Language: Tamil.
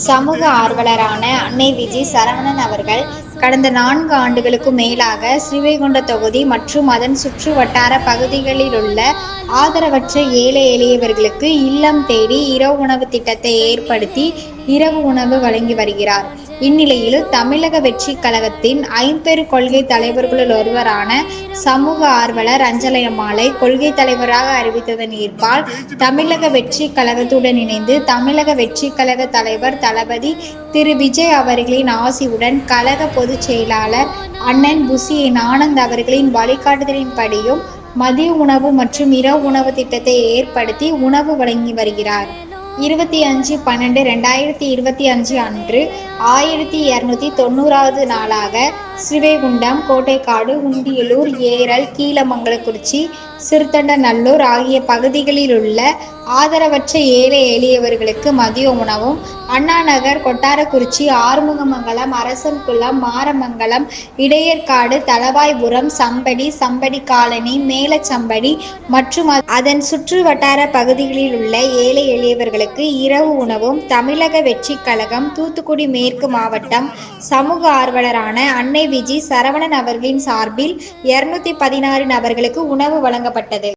சமூக ஆர்வலரான அன்னை விஜி சரவணன் அவர்கள் கடந்த 4 ஆண்டுகளுக்கும் மேலாக ஸ்ரீவைகுண்டம் தொகுதி மற்றும் அதன் சுற்று வட்டார பகுதிகளிலுள்ள ஆதரவற்ற ஏழை எளியவர்களுக்கு இல்லம் தேடி இரவு உணவு திட்டத்தை ஏற்படுத்தி இரவு உணவு வழங்கி வருகிறார். இந்நிலையில் தமிழக வெற்றிக் கழகத்தின் 5 கொள்கை தலைவர்களுள் ஒருவரான சமூக ஆர்வலர் அஞ்சலையம்மாளை கொள்கை தலைவராக அறிவித்ததன் ஈர்ப்பால் தமிழக வெற்றிக் கழகத்துடன் இணைந்து தமிழக வெற்றிக் கழக தலைவர் தளபதி திரு விஜய் அவர்களின் ஆசியுடன் கழக பொதுச் செயலாளர் அண்ணன் புசி ஆனந்த் அவர்களின் வழிகாட்டுதலின்படியும் மதிய உணவு மற்றும் இரவு உணவு திட்டத்தை ஏற்படுத்தி உணவு வழங்கி வருகிறார். 25/12/2025 அன்று 1290வது நாளாக ஸ்ரீவைகுண்டம், கோட்டைக்காடு, உண்டியலூர், ஏரல், கீழமங்கலக்குறிச்சி, சிறுத்தண்டநல்லூர் ஆகிய பகுதிகளிலுள்ள ஆதரவற்ற ஏழை எளியவர்களுக்கு மதிய உணவும், அண்ணாநகர், கொட்டாரக்குறிச்சி, ஆறுமுகமங்கலம், அரசன்குளம், மாரமங்கலம், இடையர்காடு, தளவாய்புரம், சம்படி, சம்படி காலனி, மேலச்சம்படி மற்றும் அதன் சுற்று வட்டார பகுதிகளில் உள்ள ஏழை எளியவர்களுக்கு இரவு உணவும் தமிழக வெற்றிக் கழகம் தூத்துக்குடி மேற்கு மாவட்டம் சமூக ஆர்வலரான அன்னை விஜி சரவணன் அவர்களின் சார்பில் 216 நபர்களுக்கு உணவு வழங்கப்பட்டது.